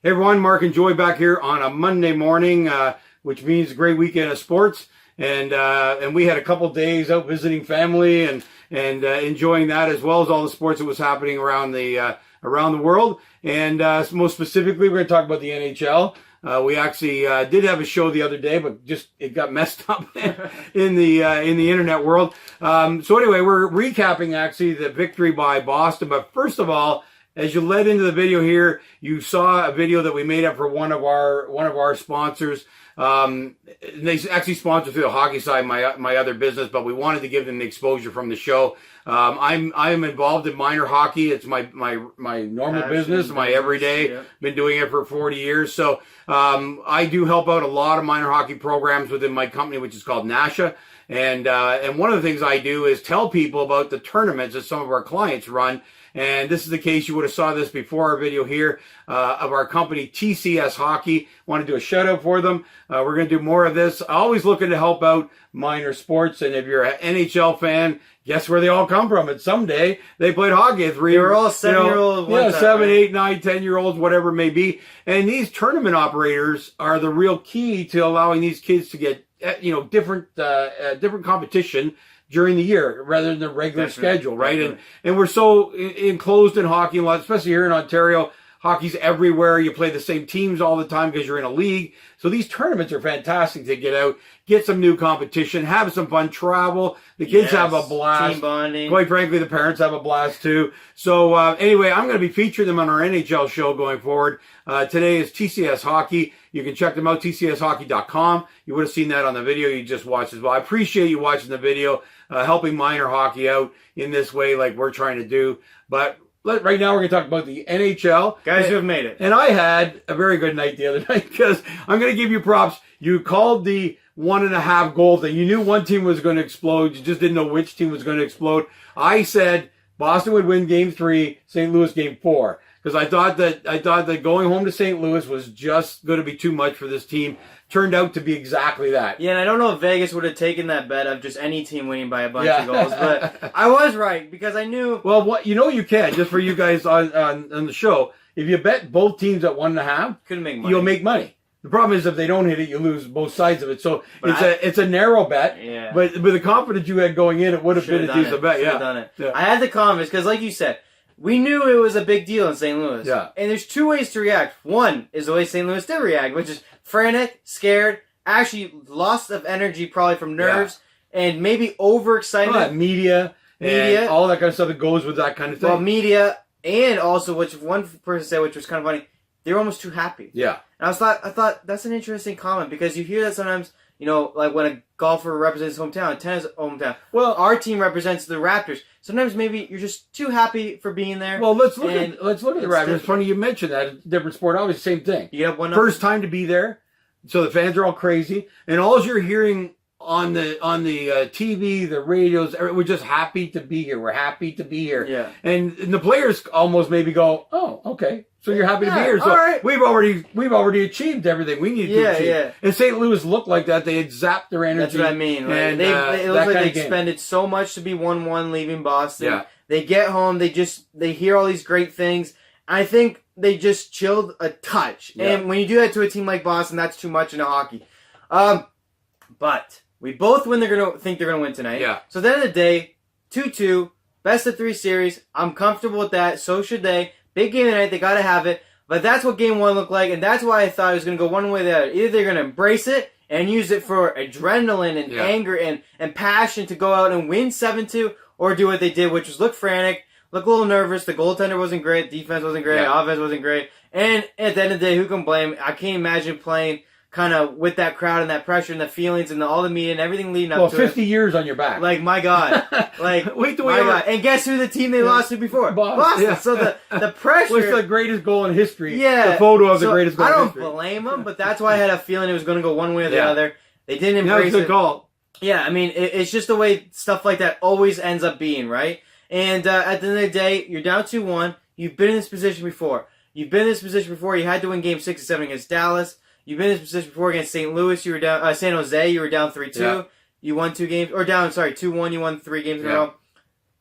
Hey everyone, Mark and Joy back here on a Monday morning, which means a great weekend of sports. And we had a couple days out visiting family and enjoying that, as well as all the sports that was happening around the world. And most specifically, we're going to talk about the NHL. We actually did have a show the other day, but just it got messed up in the internet world. So anyway, we're recapping actually the victory by Boston. But first of all, as you led into the video here, you saw a video that we made up for one of our sponsors. They actually sponsor through the hockey side, my other business, but we wanted to give them the exposure from the show. I'm involved in minor hockey. It's my normal business, my everyday. Yeah. Been doing it for 40 years. So I do help out a lot of minor hockey programs within my company, which is called NASHA. And one of the things I do is tell people about the tournaments that some of our clients run. And this is the case. You would have saw this before our video here of our company, TCS Hockey. Want to do a shout out for them. We're going to do more of this. Always looking to help out minor sports. And if you're an NHL fan, guess where they all come from? And someday they played hockey at 3. They were all 7-year-olds. Yeah, 7, 8, 9, 10-year-olds, whatever it may be. And these tournament operators are the real key to allowing these kids to get different competition during the year rather than the regular schedule, right? Definitely. And we're so enclosed in hockey a lot, especially here in Ontario. Hockey's everywhere. You play the same teams all the time because you're in a league. So these tournaments are fantastic to get out, get some new competition, have some fun, travel. The kids have a blast. Team bonding. Quite frankly, the parents have a blast too. So anyway, I'm going to be featuring them on our NHL show going forward. Today is TCS Hockey. You can check them out, tcshockey.com. You would have seen that on the video you just watched as well. I appreciate you watching the video, helping minor hockey out in this way like we're trying to do. But right now we're going to talk about the NHL. Guys who have made it. And I had a very good night the other night because I'm going to give you props. You called the 1.5 goal thing. You knew one team was going to explode. You just didn't know which team was going to explode. I said Boston would win Game 3, St. Louis Game 4. Because I thought that going home to St. Louis was just going to be too much for this team. Turned out to be exactly that. Yeah, and I don't know if Vegas would have taken that bet of just any team winning by a bunch of goals, but I was right because I knew. Well, you can, just for you guys on the show. If you bet both teams at 1.5, couldn't make money. You'll make money. The problem is if they don't hit it, you lose both sides of it. So it's a narrow bet. Yeah. But with the confidence you had going in, it would have been a decent bet. Yeah. Done it. Yeah. I had the confidence because, like you said, we knew it was a big deal in St. Louis. Yeah. And there's 2 ways to react. One is the way St. Louis did react, which is frantic, scared, actually loss of energy probably from nerves, and maybe overexcited. Media, and all that kind of stuff that goes with that kind of thing. Well, media, and also, which one person said, which was kind of funny, they were almost too happy. Yeah. And I thought that's an interesting comment because you hear that sometimes, like when a golfer represents his hometown, tennis hometown. Well, our team represents the Raptors. Sometimes maybe you're just too happy for being there. Well, let's look at the Raptors. It's funny you mentioned that. Different sport, always same thing. You have one first time to be there, so the fans are all crazy, and all you're hearing on the TV, the radios, we're just happy to be here. We're happy to be here. Yeah. And the players almost maybe go, oh, okay. So you're happy to be here. So all right. we've already achieved everything we needed to achieve. Yeah. And St. Louis looked like that. They had zapped their energy. That's what I mean. Right? And it looks like they expended so much to be 1-1 leaving Boston. Yeah. They get home. They hear all these great things. I think they just chilled a touch. Yeah. And when you do that to a team like Boston, that's too much in a hockey. But we both think they're going to win tonight. Yeah. So at the end of the day, 2-2, best of 3 series. I'm comfortable with that. So should they. Big game tonight. They got to have it. But that's what game 1 looked like, and that's why I thought it was going to go one way or the other. Either they're going to embrace it and use it for adrenaline and anger and passion to go out and win 7-2, or do what they did, which was look frantic, look a little nervous. The goaltender wasn't great. Defense wasn't great. Offense wasn't great. And at the end of the day, who can blame? I can't imagine playing kind of with that crowd and that pressure and the feelings and all the media and everything leading up to 50 years on your back. Like, my God. Like, wait till my God. And guess who the team they lost to before? Boston. Yeah. So the pressure. Was the greatest goal in history. Yeah. The photo of the greatest goal in history. I don't blame them, but that's why I had a feeling it was going to go one way or the other. They didn't embrace it. That was a good call. Yeah, I mean, it's just the way stuff like that always ends up being, right? And at the end of the day, you're down 2-1. You've been in this position before. You had to win Game 6 and 7 against Dallas. You've been in this position before against St. Louis. You were down. San Jose. You were down 3-2. Yeah. You won 2 games, or down. Sorry, 2-1. You won 3 games in a row.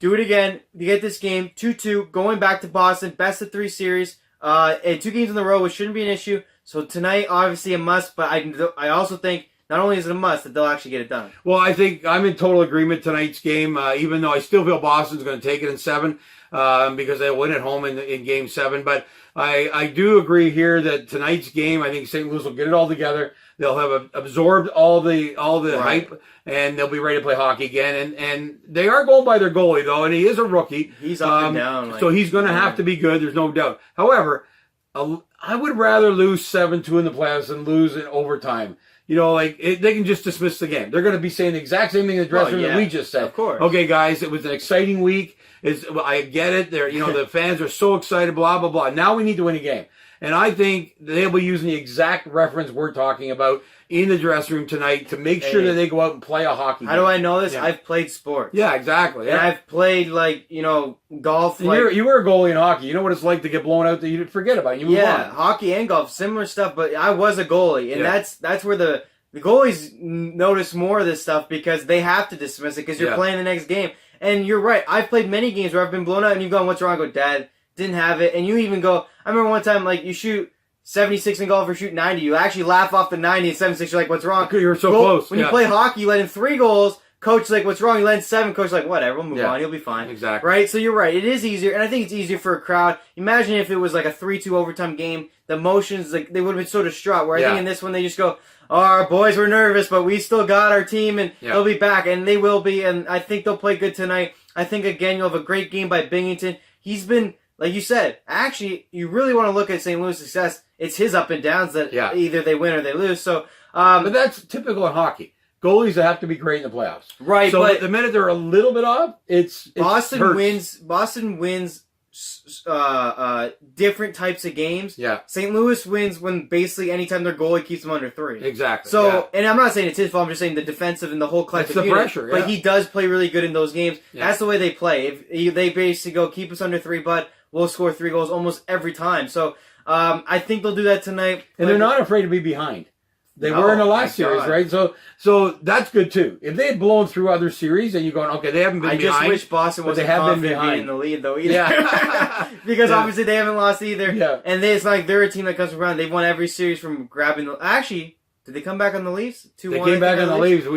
Do it again. You get this game 2-2. Going back to Boston. Best of 3 series. And 2 games in a row, which shouldn't be an issue. So tonight, obviously a must, but I also think not only is it a must, that they'll actually get it done. Well, I think I'm in total agreement tonight's game, even though I still feel Boston's going to take it in 7 because they'll win at home in Game 7. But I do agree here that tonight's game, I think St. Louis will get it all together. They'll have absorbed all the hype, and they'll be ready to play hockey again. And they are going by their goalie, though, and he is a rookie. He's up and down. So he's going to have to be good. There's no doubt. However, I would rather lose 7-2 in the playoffs than lose in overtime. They can just dismiss the game. They're going to be saying the exact same thing in the dressing room that we just said. Of course. Okay, guys, it was an exciting week. I get it. The fans are so excited, blah, blah, blah. Now we need to win a game. And I think they'll be using the exact reference we're talking about in the dressing room tonight to make sure that they go out and play a hockey game. How do I know this? Yeah. I've played sports. Yeah, exactly. And I've played, golf. You were a goalie in hockey. You know what it's like to get blown out that you forget about. You move on. Hockey and golf, similar stuff, but I was a goalie. And that's where the goalies notice more of this stuff because they have to dismiss it because you're playing the next game. And you're right. I've played many games where I've been blown out and you've gone, what's wrong? I go, Dad, didn't have it. And you even go, I remember one time, you shoot 76 in golf or shoot 90. You actually laugh off the 90 and 76. You're like, what's wrong? You were so close. When you play hockey, you let in 3 goals. Coach's like, what's wrong? You let in 7. Coach's like, whatever, we'll move on. You'll be fine. Exactly. Right? So you're right. It is easier. And I think it's easier for a crowd. Imagine if it was like a 3-2 overtime game. The emotions, they would have been so distraught. Where I think in this one, they just go, oh, our boys were nervous, but we still got our team, and they'll be back. And they will be. And I think they'll play good tonight. I think, again, you'll have a great game by Binghamton. He's been, like you said, actually, you really want to look at St. Louis' success. It's his up and downs that either they win or they lose. So, but that's typical in hocky. Goalies have to be great in the playoffs. Right. So but the minute they're a little bit off, it's Boston hurts. wins different types of games. Yeah. St. Louis wins when basically anytime their goalie keeps them under 3. Exactly. So, and I'm not saying it's his fault. I'm just saying the defensive and the whole collective unit. It's the pressure. But he does play really good in those games. Yeah. That's the way they play. If they basically go keep us under 3, but we'll score 3 goals almost every time. So, I think they'll do that tonight. And they're not afraid to be behind. They were in the last series, right? So that's good too. If they had blown through other series and you're going, okay, they haven't been behind. I just wish Boston wasn't confident being in the lead though either. Yeah. Because obviously they haven't lost either. Yeah. And it's like they're a team that comes around. They've won every series from grabbing the... Actually, did they come back on the Leafs? 2-1. They came back on the Leafs. In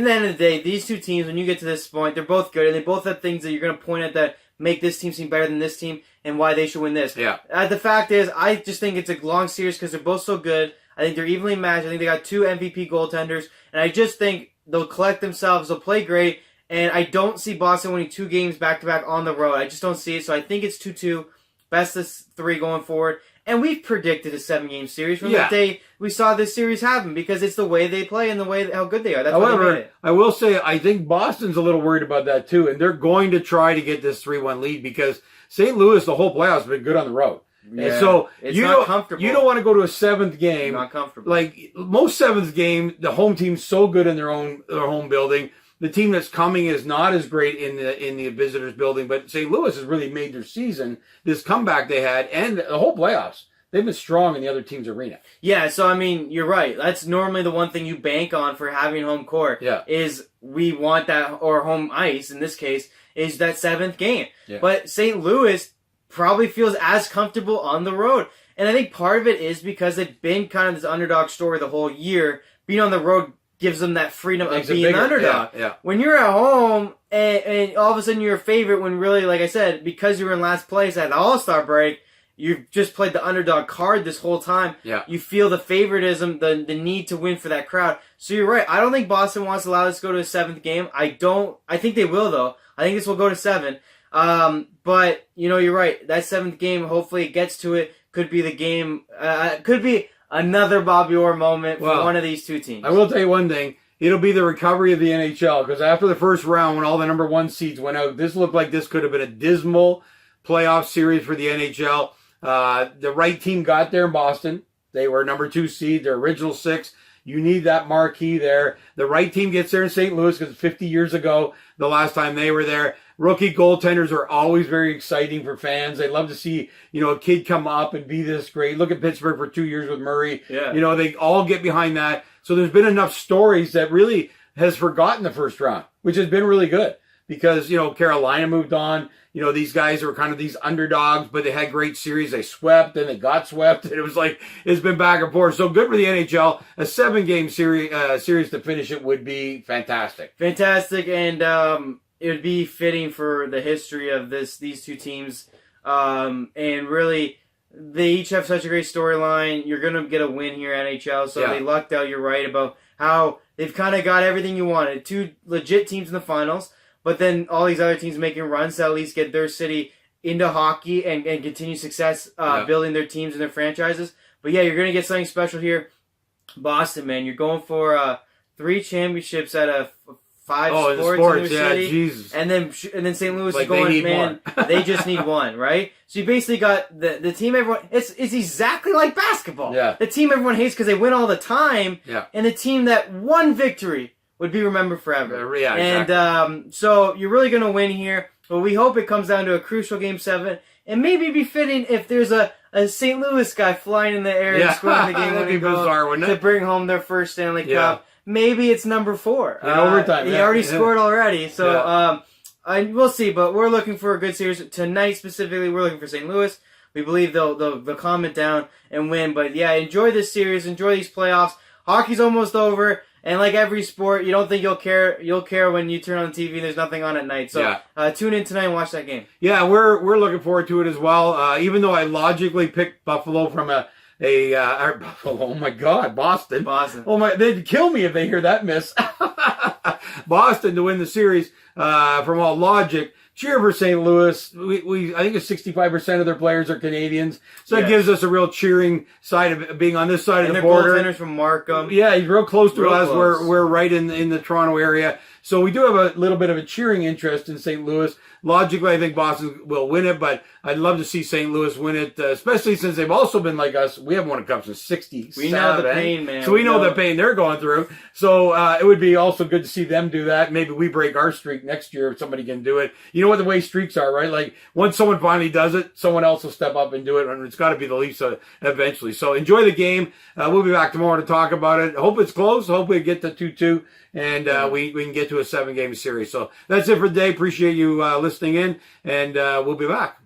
the end of the day, these two teams, when you get to this point, they're both good and they both have things that you're going to point at that make this team seem better than this team and why they should win this. Yeah. The fact is, I just think it's a long series because they're both so good. I think they're evenly matched. I think they got 2 MVP goaltenders. And I just think they'll collect themselves. They'll play great. And I don't see Boston winning 2 games back-to-back on the road. I just don't see it. So I think it's 2-2. Best of 3 going forward. And we've predicted a 7-game series from the day we saw this series happen because it's the way they play and the way how good they are. That's why they made it. I will say I think Boston's a little worried about that too. And they're going to try to get this 3-1 lead because St. Louis, the whole playoffs, have been good on the road. Yeah, and so it's not comfortable. You don't want to go to a 7th game. Not comfortable. Like most 7th game, the home team's so good in their home building. The team that's coming is not as great in the visitors building, but St. Louis has really made their season. This comeback they had and the whole playoffs. They've been strong in the other team's arena. Yeah, so I mean, you're right. That's normally the one thing you bank on for having home court. Yeah. Is we want that, or home ice in this case, is that 7th game. Yeah. But St. Louis probably feels as comfortable on the road. And I think part of it is because they've been kind of this underdog story the whole year. Being on the road gives them that freedom of being an underdog. Yeah. When you're at home and all of a sudden you're a favorite when really, like I said, because you were in last place at the All-Star break, you've just played the underdog card this whole time. Yeah. You feel the favoritism, the need to win for that crowd. So you're right. I don't think Boston wants to allow this to go to a 7th game. I think they will, though. I think this will go to 7. But, you're right. That 7th game, hopefully it gets to it. Could be the game. Could be another Bobby Orr moment for one of these two teams. I will tell you one thing. It'll be the recovery of the NHL because after the first round, when all the number 1 seeds went out, this looked like this could have been a dismal playoff series for the NHL. The right team got there in Boston. They were number 2 seed, their original 6. You need that marquee there. The right team gets there in St. Louis because 50 years ago, the last time they were there. Rookie goaltenders are always very exciting for fans. They love to see, a kid come up and be this great. Look at Pittsburgh for 2 years with Murray. Yeah. They all get behind that. So there's been enough stories that really has forgotten the first round, which has been really good. because, Carolina moved on. These guys are kind of these underdogs, but they had great series. They swept and they got swept. And it was like, it's been back and forth. So good for the NHL. A 7-game series to finish it would be fantastic. Fantastic. And it would be fitting for the history of these two teams. And really, they each have such a great storyline. You're going to get a win here, NHL. So they lucked out. You're right about how they've kind of got everything you wanted. Two legit teams in the finals. But then all these other teams making runs to at least get their city into hockey and continue success building their teams and their franchises. But yeah, you're going to get something special here. Boston, man, you're going for 3 championships out of 5 sports in their city. Jesus. And then St. Louis like is going, man, they just need one, right? So you basically got the team everyone, it's exactly like basketball. Yeah. The team everyone hates because they win all the time. Yeah. And the team that won victory would be remembered forever. Yeah, exactly. And so you're really going to win here, but we hope it comes down to a crucial Game 7, and maybe be fitting if there's a St. Louis guy flying in the air and scoring the game That'd be bizarre, wouldn't it? to bring home their first Stanley Cup. Maybe it's number 4. In overtime. He already scored already, so we'll see, but we're looking for a good series. Tonight specifically, we're looking for St. Louis. We believe they'll calm it down and win, but yeah, enjoy this series, enjoy these playoffs. Hockey's almost over. And like every sport, you don't think you'll care when you turn on the TV and there's nothing on at night. So tune in tonight and watch that game. Yeah, we're looking forward to it as well. Even though I logically picked Buffalo from Buffalo, oh my God, Boston. Oh my, they'd kill me if they hear that miss. Boston to win the series from all logic. Cheer for St. Louis. I think it's 65% of their players are Canadians, so it gives us a real cheering side of being on this side of the border. And their goaltenders from Markham. Yeah, he's real close to us. We're right in the Toronto area, so we do have a little bit of a cheering interest in St. Louis. Logically, I think Boston will win it, but I'd love to see St. Louis win it, especially since they've also been like us. We haven't won a cup since '67. We know the pain, man. So we know the pain they're going through. So it would be also good to see them do that. Maybe we break our streak next year if somebody can do it. You know what the way streaks are, right? Like once someone finally does it, someone else will step up and do it, and it's got to be the Leafs eventually. So enjoy the game. We'll be back tomorrow to talk about it. Hope it's close. Hope we get to 2-2. And we can get to a 7-game series. So that's it for today. Appreciate you listening in, and we'll be back.